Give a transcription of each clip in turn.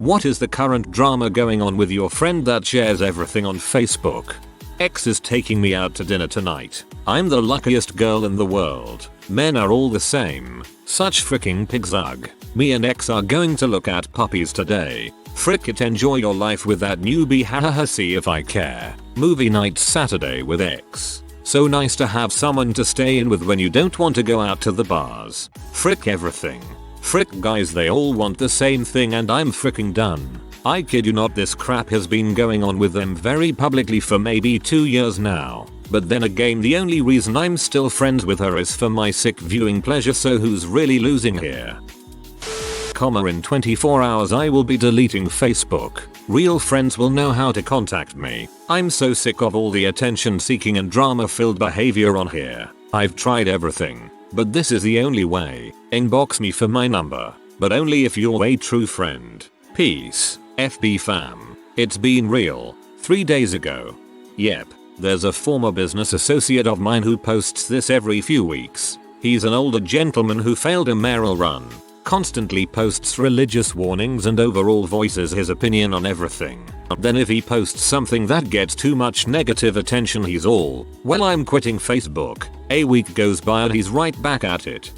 What is the current drama going on with your friend that shares everything on Facebook? X is taking me out to dinner tonight. I'm the luckiest girl in the world. Men are all the same. Such freaking pigs ugh. Me and X are going to look at puppies today. Frick it, enjoy your life with that newbie, hahaha, see if I care. Movie night Saturday with X. So nice to have someone to stay in with when you don't want to go out to the bars. Frick everything. Frick guys, they all want the same thing and I'm fricking done. I kid you not, this crap has been going on with them very publicly for maybe 2 years now. But then again, the only reason I'm still friends with her is for my sick viewing pleasure, so who's really losing here? In 24 hours I will be deleting Facebook. Real friends will know how to contact me. I'm so sick of all the attention seeking and drama filled behavior on here. I've tried everything, but this is the only way. Inbox me for my number, but only if you're a true friend. Peace, FB fam. It's been real. 3 days ago. Yep, there's a former business associate of mine who posts this every few weeks. He's an older gentleman who failed a mayoral run. Constantly posts religious warnings and overall voices his opinion on everything. Then if he posts something that gets too much negative attention, he's all, well, I'm quitting Facebook. A week goes by and he's right back at it.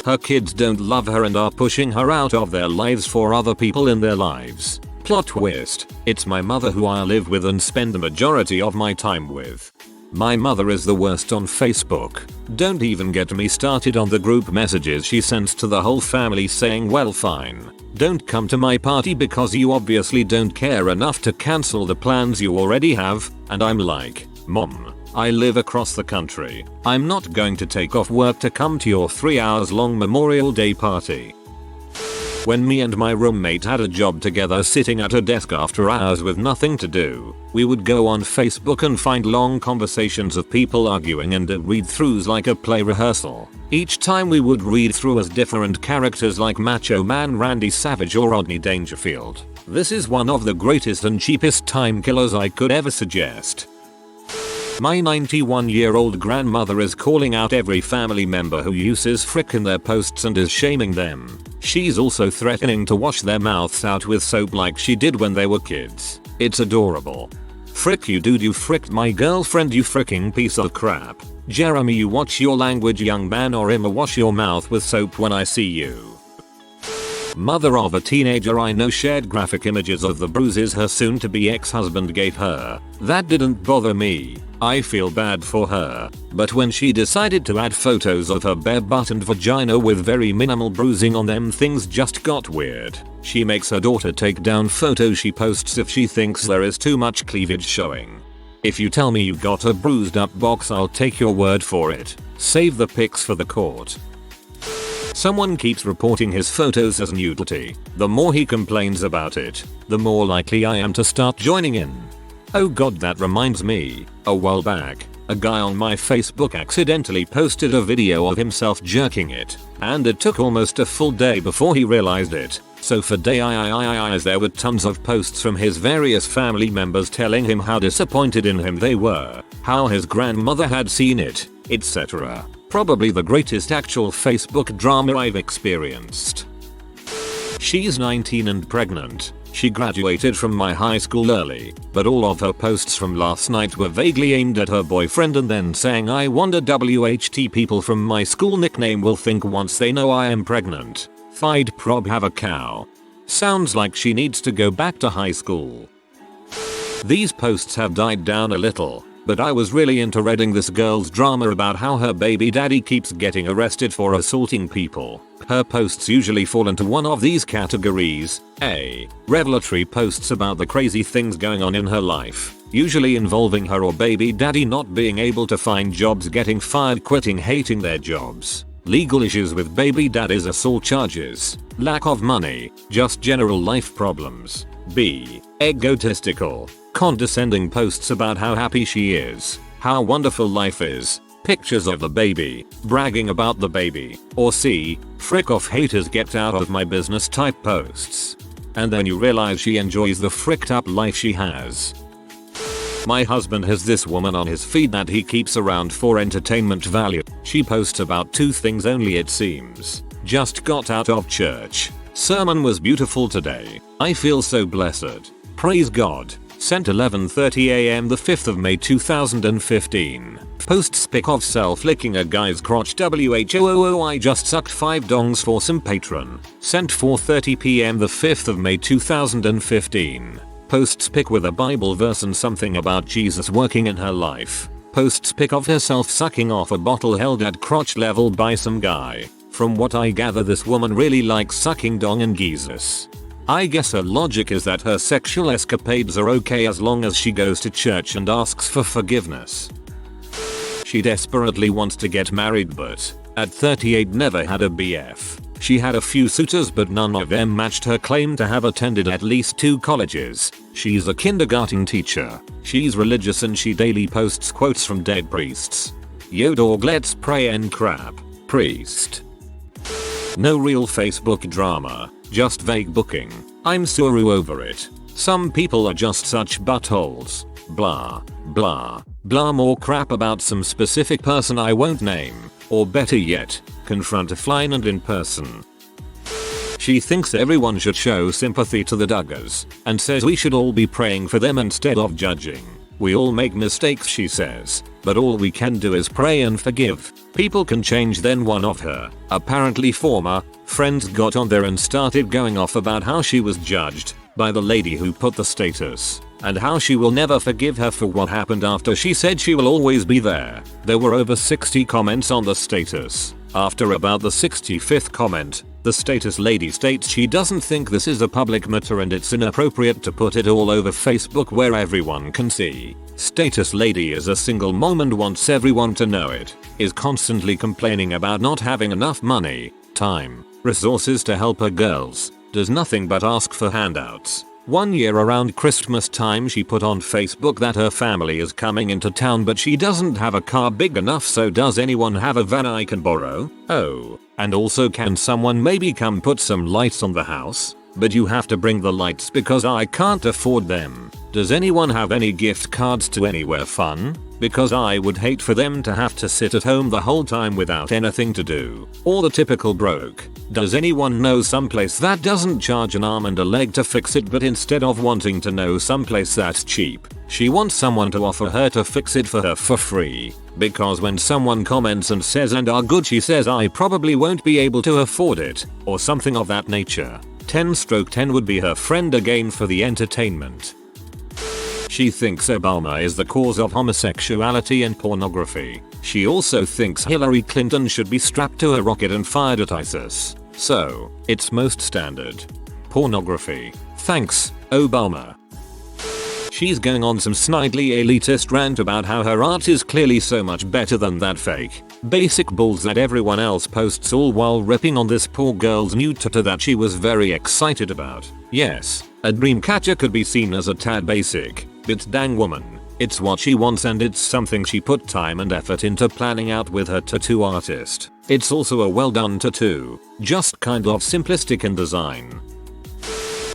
Her kids don't love her and are pushing her out of their lives for other people in their lives. Plot twist, it's my mother who I live with and spend the majority of my time with. My mother is the worst on Facebook. Don't even get me started on the group messages she sends to the whole family saying, well fine, don't come to my party because you obviously don't care enough to cancel the plans you already have, and I'm like, Mom, I live across the country. I'm not going to take off work to come to your 3 hours long Memorial Day party. When me and my roommate had a job together sitting at a desk after hours with nothing to do, we would go on Facebook and find long conversations of people arguing and read-throughs like a play rehearsal. Each time we would read through as different characters like Macho Man Randy Savage or Rodney Dangerfield. This is one of the greatest and cheapest time killers I could ever suggest. My 91-year-old grandmother is calling out every family member who uses frick in their posts and is shaming them. She's also threatening to wash their mouths out with soap like she did when they were kids. It's adorable. Frick you dude, you fricked my girlfriend, you fricking piece of crap. Jeremy, you watch your language young man, or I'ma wash your mouth with soap when I see you. Mother of a teenager I know shared graphic images of the bruises her soon-to-be ex-husband gave her. That didn't bother me. I feel bad for her. But when she decided to add photos of her bare butt and vagina with very minimal bruising on them, things just got weird. She makes her daughter take down photos she posts if she thinks there is too much cleavage showing. If you tell me you got a bruised up box, I'll take your word for it. Save the pics for the court. Someone keeps reporting his photos as nudity. The more he complains about it, the more likely I am to start joining in. Oh god, that reminds me. A while back, a guy on my Facebook accidentally posted a video of himself jerking it, and it took almost a full day before he realized it. So for days there were tons of posts from his various family members telling him how disappointed in him they were, how his grandmother had seen it, etc. Probably the greatest actual Facebook drama I've experienced. She's 19 and pregnant. She graduated from my high school early, but all of her posts from last night were vaguely aimed at her boyfriend and then saying, I wonder WHT people from my school nickname will think once they know I am pregnant. I'd prob have a cow. Sounds like she needs to go back to high school. These posts have died down a little, but I was really into reading this girl's drama about how her baby daddy keeps getting arrested for assaulting people. Her posts usually fall into one of these categories. A. Revelatory posts about the crazy things going on in her life, usually involving her or baby daddy not being able to find jobs, getting fired, quitting, hating their jobs. Legal issues with baby daddy's, assault charges, lack of money, just general life problems. B. Egotistical, condescending posts about how happy she is, how wonderful life is, pictures of the baby, bragging about the baby. Or C. Frick off, haters get out of my business type posts. And then you realize she enjoys the fricked up life she has. My husband has this woman on his feed that he keeps around for entertainment value. She posts about 2 things only, it seems. Just got out of church. Sermon was beautiful today. I feel so blessed. Praise God. Sent 11:30 am the 5th of May 2015. Posts pic of self licking a guy's crotch. WHOOO I just sucked 5 dongs for some patron. Sent 4:30 pm the 5th of May 2015. Posts pic with a Bible verse and something about Jesus working in her life. Posts pic of herself sucking off a bottle held at crotch level by some guy. From what I gather, this woman really likes sucking dong and Jesus. I guess her logic is that her sexual escapades are okay as long as she goes to church and asks for forgiveness. She desperately wants to get married, but at 38 never had a BF. She had a few suitors but none of them matched her claim to have attended at least 2 colleges. She's a kindergarten teacher. She's religious and she daily posts quotes from dead priests. Yo dog, let's pray and crap. Priest. No real Facebook drama, just vague booking. I'm suru over it. Some people are just such buttholes. Blah, blah, blah. More crap about some specific person I won't name. Or better yet, confront offline and in person. She thinks everyone should show sympathy to the Duggars, and says we should all be praying for them instead of judging. We all make mistakes, she says, but all we can do is pray and forgive. People can change. Then one of her, apparently former, friends got on there and started going off about how she was judged by the lady who put the status, and how she will never forgive her for what happened after she said she will always be there. There were over 60 comments on the status. After about the 65th comment, the status lady states she doesn't think this is a public matter and it's inappropriate to put it all over Facebook where everyone can see. Status lady is a single mom and wants everyone to know it. Is constantly complaining about not having enough money, time, resources to help her girls. Does nothing but ask for handouts. One year around Christmas time she put on Facebook that her family is coming into town but she doesn't have a car big enough, so does anyone have a van I can borrow? Oh, and also can someone maybe come put some lights on the house? But you have to bring the lights because I can't afford them. Does anyone have any gift cards to anywhere fun? Because I would hate for them to have to sit at home the whole time without anything to do. Or the typical broke. Does anyone know someplace that doesn't charge an arm and a leg to fix it, but instead of wanting to know someplace that's cheap, she wants someone to offer her to fix it for her for free? Because when someone comments and says and are good, she says I probably won't be able to afford it, or something of that nature. 10/10 would be her friend again for the entertainment. She thinks Obama is the cause of homosexuality and pornography. She also thinks Hillary Clinton should be strapped to a rocket and fired at ISIS. So, it's most standard. Pornography. Thanks, Obama. She's going on some snidely elitist rant about how her art is clearly so much better than that fake, basic bulls that everyone else posts, all while ripping on this poor girl's new tattoo that she was very excited about. Yes, a dream catcher could be seen as a tad basic, but dang woman, it's what she wants and it's something she put time and effort into planning out with her tattoo artist. It's also a well done tattoo, just kind of simplistic in design.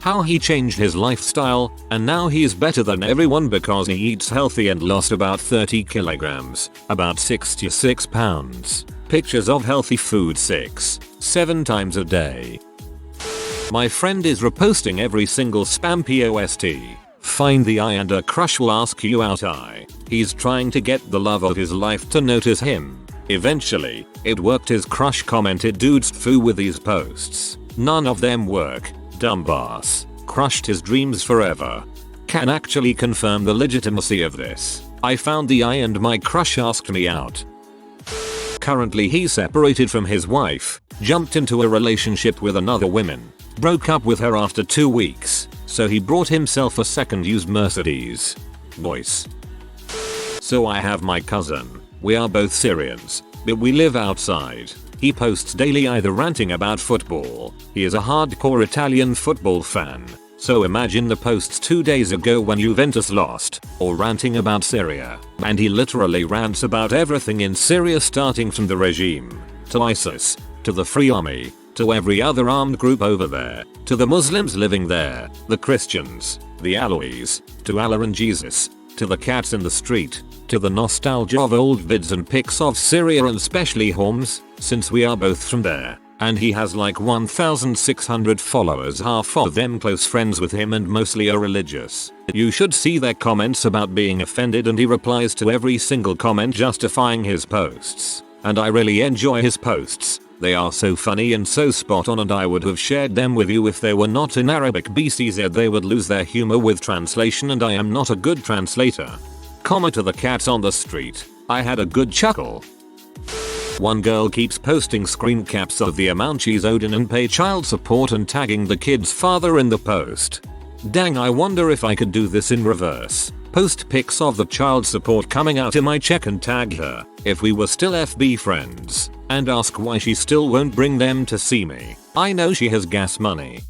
How he changed his lifestyle, and now he's better than everyone because he eats healthy and lost about 30 kilograms, about 66 pounds. Pictures of healthy food 6-7 times a day. My friend is reposting every single spam post. Find the eye and a crush will ask you out. He's trying to get the love of his life to notice him. Eventually, it worked. His crush commented dude's foo with these posts. None of them work. Dumbass. Crushed his dreams forever. Can actually confirm the legitimacy of this. I found the eye and my crush asked me out. Currently he's separated from his wife, jumped into a relationship with another woman, broke up with her after 2 weeks, so he brought himself a second used Mercedes. Voice. So I have my cousin. We are both Syrians, but we live outside. He posts daily either ranting about football, he is a hardcore Italian football fan, so imagine the posts 2 days ago when Juventus lost, or ranting about Syria, and he literally rants about everything in Syria, starting from the regime, to ISIS, to the Free Army, to every other armed group over there, to the Muslims living there, the Christians, the Alawis, to Allah and Jesus, to the cats in the street, to the nostalgia of old vids and pics of Syria and especially Homs, since we are both from there, And he has like 1,600 followers, half of them close friends with him and mostly are religious. You should see their comments about being offended, and he replies to every single comment justifying his posts. And I really enjoy his posts. They are so funny and so spot on, and I would have shared them with you if they were not in Arabic BCZ. They would lose their humor with translation, and I am not a good translator. Comma to the cats on the street. I had a good chuckle. One girl keeps posting screen caps of the amount she's owed in unpaid child support and tagging the kid's father in the post. Dang, I wonder if I could do this in reverse. Post pics of the child support coming out in my check and tag her, if we were still FB friends, and ask why she still won't bring them to see me. I know she has gas money.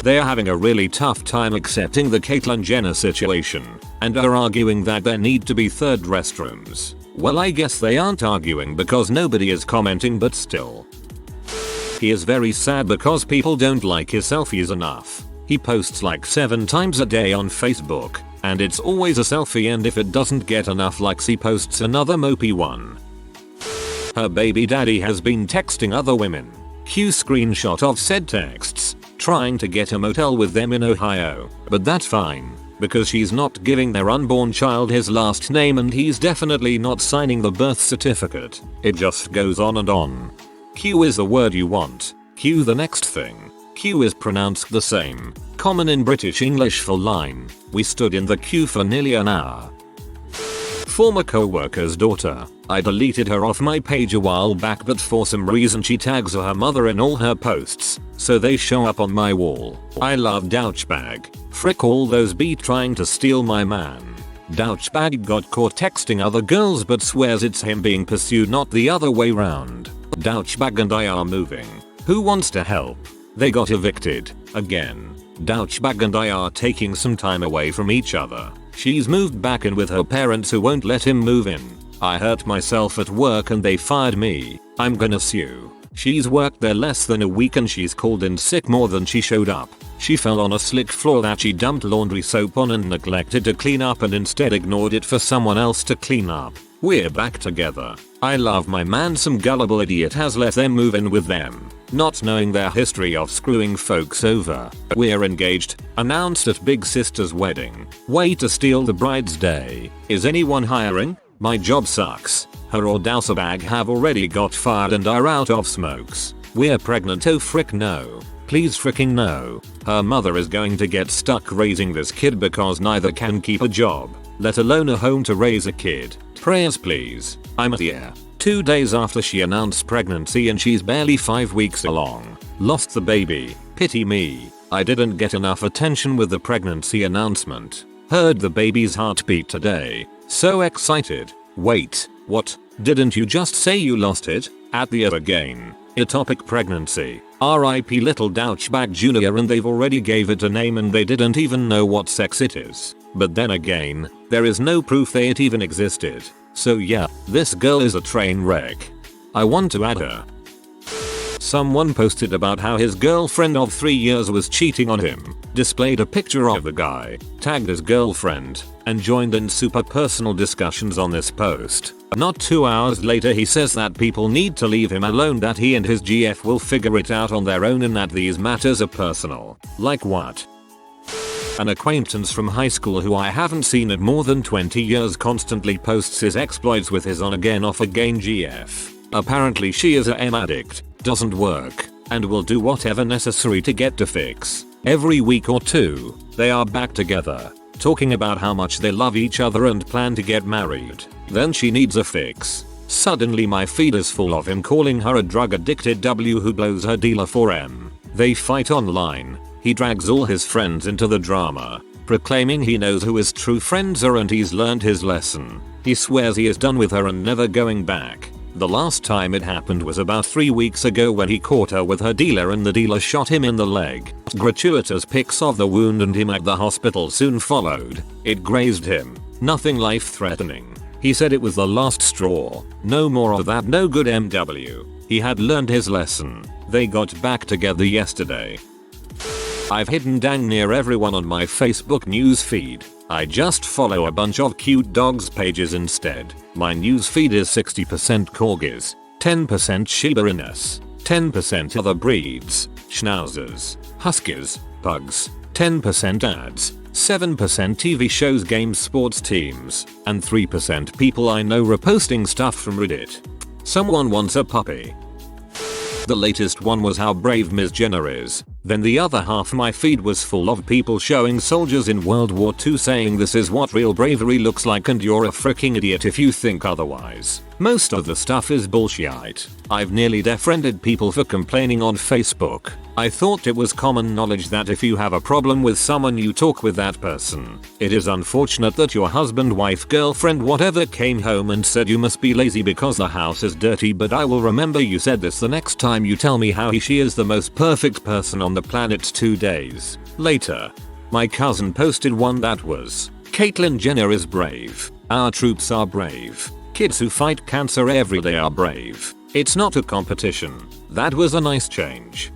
They are having a really tough time accepting the Caitlyn Jenner situation, and are arguing that there need to be third restrooms. Well, I guess they aren't arguing because nobody is commenting, but still. He is very sad because people don't like his selfies enough. He posts like 7 times a day on Facebook, and it's always a selfie, and if it doesn't get enough likes he posts another mopey one. Her baby daddy has been texting other women. Cue screenshot of said texts, trying to get a motel with them in Ohio, but that's fine, because she's not giving their unborn child his last name, and he's definitely not signing the birth certificate. It just goes on and on. Q is the word you want. Q the next thing. Q is pronounced the same. Common in British English for line. We stood in the queue for nearly an hour. Former co-worker's daughter. I deleted her off my page a while back, but for some reason she tags her mother in all her posts, so they show up on my wall. I love douchebag. Frick all those be trying to steal my man. Douchebag got caught texting other girls but swears it's him being pursued, not the other way round. Douchebag and I are moving. Who wants to help? They got evicted. Again. Douchebag and I are taking some time away from each other. She's moved back in with her parents who won't let him move in. I hurt myself at work and they fired me. I'm gonna sue. She's worked there less than a week and she's called in sick more than she showed up. She fell on a slick floor that she dumped laundry soap on and neglected to clean up, and instead ignored it for someone else to clean up. We're back together. I love my man. Some gullible idiot has let them move in with them, not knowing their history of screwing folks over. We're engaged. Announced at big sister's wedding. Way to steal the bride's day. Is anyone hiring? My job sucks. Her or douchebag have already got fired and are out of smokes. We're pregnant. Oh frick no. Please fricking no. Her mother is going to get stuck raising this kid because neither can keep a job, let alone a home to raise a kid. Prayers please. I'm at the air. 2 days after she announced pregnancy and she's barely 5 weeks along. Lost the baby. Pity me. I didn't get enough attention with the pregnancy announcement. Heard the baby's heartbeat today. So excited. Wait, what? Didn't you just say you lost it? At the air again. Ectopic pregnancy. RIP little douchebag junior, and they've already gave it a name and they didn't even know what sex it is. But then again, there is no proof that it even existed. So yeah, this girl is a train wreck. I want to add her. Someone posted about how his girlfriend of 3 years was cheating on him, displayed a picture of the guy, tagged his girlfriend, and joined in super personal discussions on this post. Not 2 hours later he says that people need to leave him alone, that he and his GF will figure it out on their own, and that these matters are personal. Like what? An acquaintance from high school who I haven't seen in more than 20 years constantly posts his exploits with his on again off again GF. Apparently she is a M addict, doesn't work, and will do whatever necessary to get to fix. Every week or two, they are back together, talking about how much they love each other and plan to get married. Then she needs a fix. Suddenly my feed is full of him calling her a drug addicted W who blows her dealer for M. They fight online. He drags all his friends into the drama, proclaiming he knows who his true friends are and he's learned his lesson. He swears he is done with her and never going back. The last time it happened was about 3 weeks ago when he caught her with her dealer and the dealer shot him in the leg. Gratuitous pics of the wound and him at the hospital soon followed. It grazed him. Nothing life-threatening. He said it was the last straw. No more of that no good MW. He had learned his lesson. They got back together yesterday. I've hidden dang near everyone on my Facebook news feed. I just follow a bunch of cute dogs pages instead. My news feed is 60% corgis, 10% Shiba Inus, 10% other breeds, schnauzers, huskies, pugs, 10% ads, 7% TV shows, games, sports teams, and 3% people I know reposting stuff from Reddit. Someone wants a puppy. The latest one was how brave Ms. Jenner is. Then the other half my feed was full of people showing soldiers in World War II saying this is what real bravery looks like and you're a freaking idiot if you think otherwise. Most of the stuff is bullshit. I've nearly defriended people for complaining on Facebook. I thought it was common knowledge that if you have a problem with someone you talk with that person. It is unfortunate that your husband, wife, girlfriend, whatever came home and said you must be lazy because the house is dirty, but I will remember you said this the next time you tell me how she is the most perfect person on the planet 2 days later. My cousin posted one that was, Caitlyn Jenner is brave. Our troops are brave. Kids who fight cancer every day are brave. It's not a competition. That was a nice change.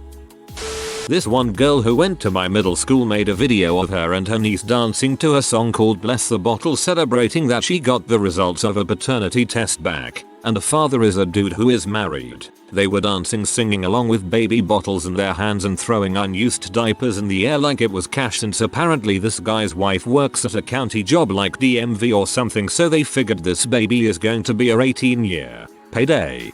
This one girl who went to my middle school made a video of her and her niece dancing to a song called Bless the Bottle, celebrating that she got the results of a paternity test back, and the father is a dude who is married. They were dancing, singing along with baby bottles in their hands and throwing unused diapers in the air like it was cash, since apparently this guy's wife works at a county job like DMV or something, so they figured this baby is going to be her 18-year payday.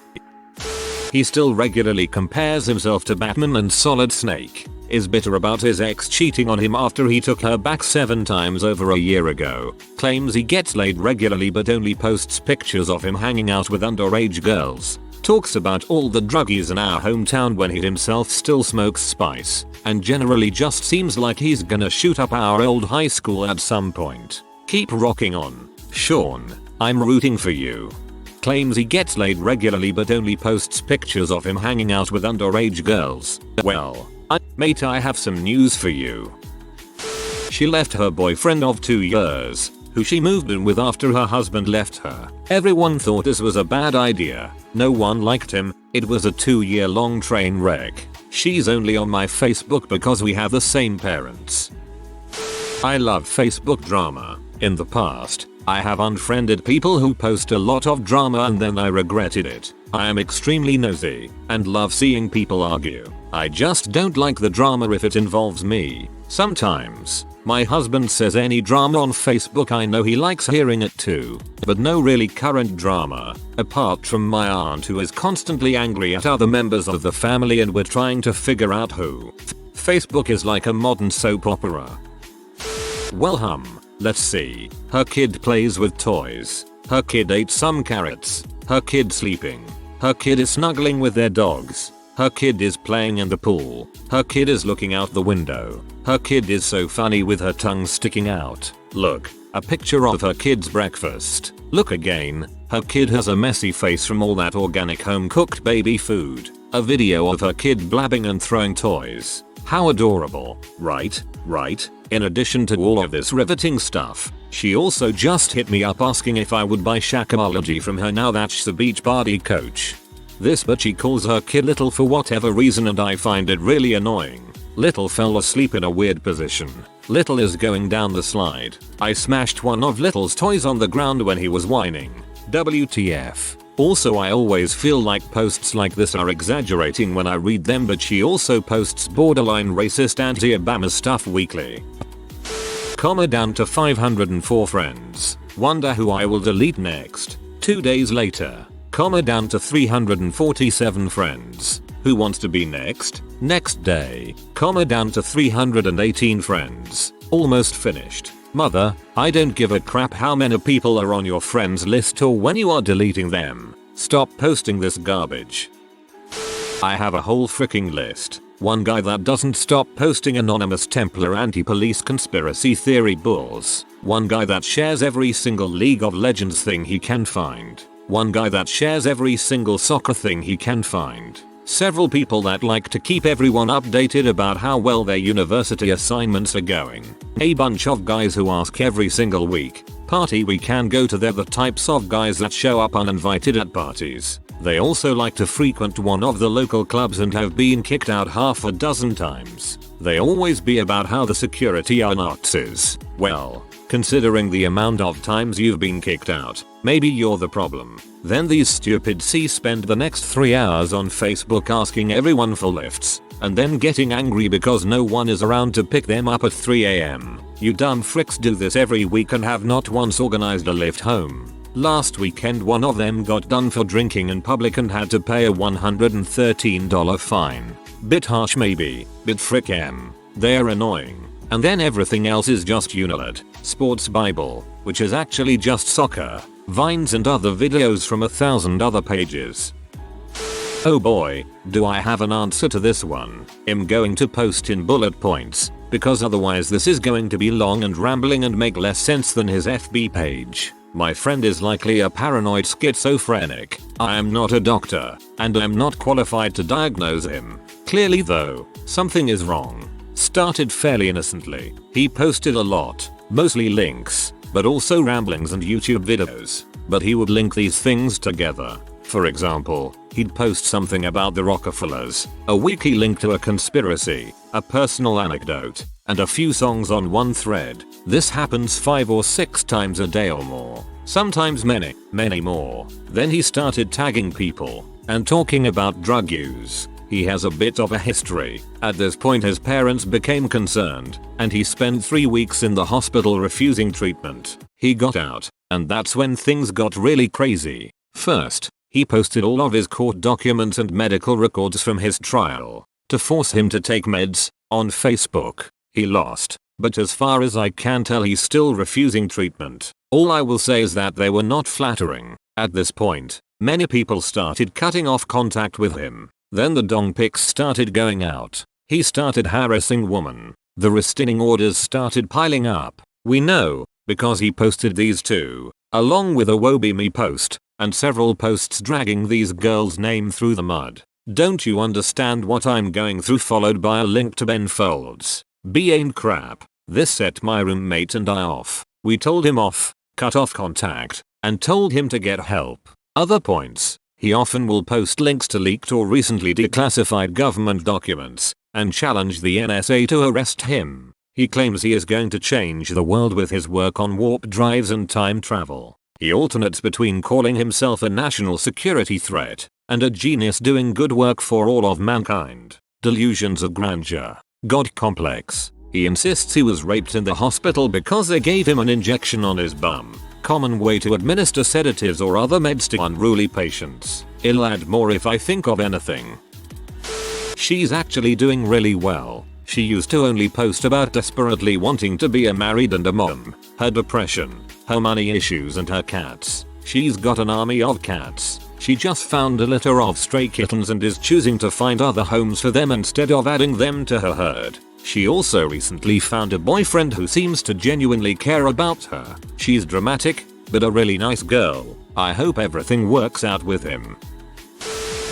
He still regularly compares himself to Batman and Solid Snake, is bitter about his ex cheating on him after he took her back 7 times over a year ago, claims he gets laid regularly but only posts pictures of him hanging out with underage girls, talks about all the druggies in our hometown when he himself still smokes spice, and generally just seems like he's gonna shoot up our old high school at some point. Keep rocking on, Sean. I'm rooting for you. Claims he gets laid regularly but only posts pictures of him hanging out with underage girls. Well, mate, I have some news for you. She left her boyfriend of 2 years, who she moved in with after her husband left her. Everyone thought this was a bad idea. No one liked him. It was a 2-year-long train wreck. She's only on my Facebook because we have the same parents. I love Facebook drama. In the past, I have unfriended people who post a lot of drama and then I regretted it. I am extremely nosy and love seeing people argue. I just don't like the drama if it involves me. Sometimes, my husband says any drama on Facebook, I know he likes hearing it too. But no really current drama, apart from my aunt who is constantly angry at other members of the family and we're trying to figure out who. Facebook is like a modern soap opera. Well, let's see. Her kid plays with toys. Her kid ate some carrots. Her kid sleeping. Her kid is snuggling with their dogs. Her kid is playing in the pool. Her kid is looking out the window. Her kid is so funny with her tongue sticking out. Look, a picture of her kid's breakfast. Look again. Her kid has a messy face from all that organic home cooked baby food. A video of her kid blabbing and throwing toys. How adorable, right? In addition to all of this riveting stuff, she also just hit me up asking if I would buy Shakeology from her now that she's a beach body coach. But she calls her kid Little for whatever reason and I find it really annoying. Little fell asleep in a weird position. Little is going down the slide. I smashed one of Little's toys on the ground when he was whining. WTF. Also, I always feel like posts like this are exaggerating when I read them, but she also posts borderline racist anti-Obama stuff weekly. Down to 504 friends. Wonder who I will delete next. 2 days later. Down to 347 friends. Who wants to be next? Next day. Down to 318 friends. Almost finished. Mother, I don't give a crap how many people are on your friends list or when you are deleting them. Stop posting this garbage. I have a whole freaking list. One guy that doesn't stop posting anonymous Templar anti-police conspiracy theory bulls. One guy that shares every single League of Legends thing he can find. One guy that shares every single soccer thing he can find. Several people that like to keep everyone updated about how well their university assignments are going. A bunch of guys who ask every single week, party we can go to. They're the types of guys that show up uninvited at parties. They also like to frequent one of the local clubs and have been kicked out half a dozen times. They always be about how the security are Nazis. Well, considering the amount of times you've been kicked out, maybe you're the problem. Then these stupid C's spend the next 3 hours on Facebook asking everyone for lifts, and then getting angry because no one is around to pick them up at 3 AM. You dumb fricks do this every week and have not once organized a lift home. Last weekend one of them got done for drinking in public and had to pay a $113 fine. Bit harsh maybe, but frick em. They're annoying. And then everything else is just Unilet, Sports Bible, which is actually just soccer, vines and other videos from 1,000 other pages. Oh boy, do I have an answer to this one. I'm going to post in bullet points, because otherwise this is going to be long and rambling and make less sense than his FB page. My friend is likely a paranoid schizophrenic. I am not a doctor, and I'm not qualified to diagnose him. Clearly though, something is wrong. Started fairly innocently. He posted a lot, mostly links, but also ramblings and YouTube videos. But he would link these things together. For example, he'd post something about the Rockefellers, a wiki link to a conspiracy, a personal anecdote, and a few songs on one thread. This happens 5 or 6 times a day or more. Sometimes many more. Then he started tagging people and talking about drug use. He has a bit of a history. At this point his parents became concerned, and he spent 3 weeks in the hospital refusing treatment. He got out, and that's when things got really crazy. First, he posted all of his court documents and medical records from his trial to force him to take meds on Facebook. He lost, but as far as I can tell he's still refusing treatment. All I will say is that they were not flattering. At this point, many people started cutting off contact with him. Then the dong pics started going out. He started harassing women. The restraining orders started piling up. We know, because he posted these too, along with a woe be me post, and several posts dragging these girls' name through the mud. Don't you understand what I'm going through, followed by a link to Ben Folds. B ain't crap. This set my roommate and I off. We told him off, cut off contact, and told him to get help. Other points. He often will post links to leaked or recently declassified government documents and challenge the NSA to arrest him. He claims he is going to change the world with his work on warp drives and time travel. He alternates between calling himself a national security threat and a genius doing good work for all of mankind. Delusions of grandeur. God complex. He insists he was raped in the hospital because they gave him an injection on his bum. Common way to administer sedatives or other meds to unruly patients. I'll add more if I think of anything. She's actually doing really well. She used to only post about desperately wanting to be a married and a mom, her depression, her money issues and her cats. She's got an army of cats. She just found a litter of stray kittens and is choosing to find other homes for them instead of adding them to her herd. She also recently found a boyfriend who seems to genuinely care about her. She's dramatic, but a really nice girl. I hope everything works out with him.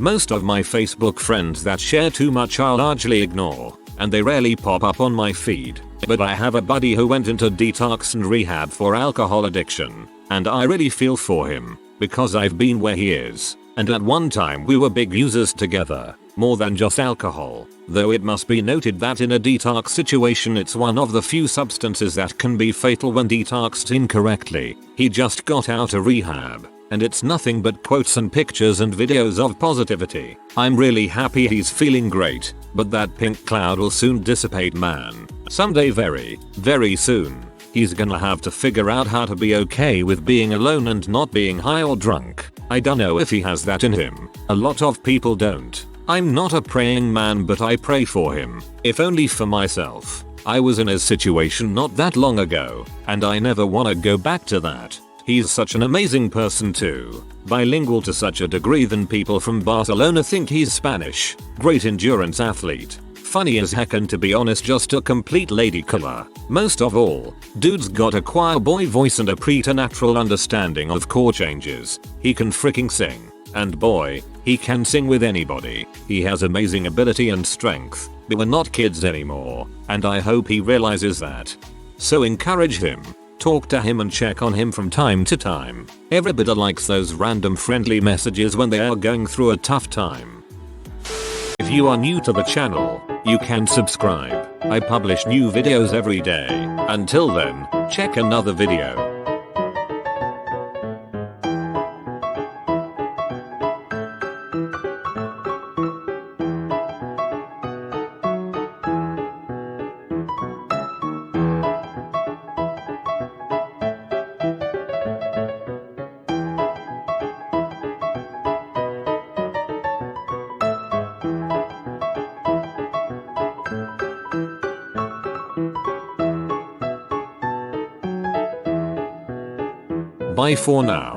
Most of my Facebook friends that share too much I'll largely ignore, and they rarely pop up on my feed. But I have a buddy who went into detox and rehab for alcohol addiction, and I really feel for him, because I've been where he is, and at one time we were big users together, more than just alcohol. Though it must be noted that in a detox situation it's one of the few substances that can be fatal when detoxed incorrectly. He just got out of rehab, and it's nothing but quotes and pictures and videos of positivity. I'm really happy he's feeling great, but that pink cloud will soon dissipate, man. Someday, very, very soon, he's gonna have to figure out how to be okay with being alone and not being high or drunk. I don't know if he has that in him. A lot of people don't. I'm not a praying man, but I pray for him, if only for myself. I was in his situation not that long ago, and I never wanna go back to that. He's such an amazing person too. Bilingual to such a degree that people from Barcelona think he's Spanish. Great endurance athlete. Funny as heck, and to be honest just a complete lady killer. Most of all, dude's got a choir boy voice and a preternatural understanding of chord changes. He can freaking sing. And boy, he can sing with anybody. He has amazing ability and strength. But we're not kids anymore, and I hope he realizes that. So encourage him. Talk to him and check on him from time to time. Everybody likes those random friendly messages when they are going through a tough time. If you are new to the channel, you can subscribe. I publish new videos every day. Until then, check another video. Bye for now.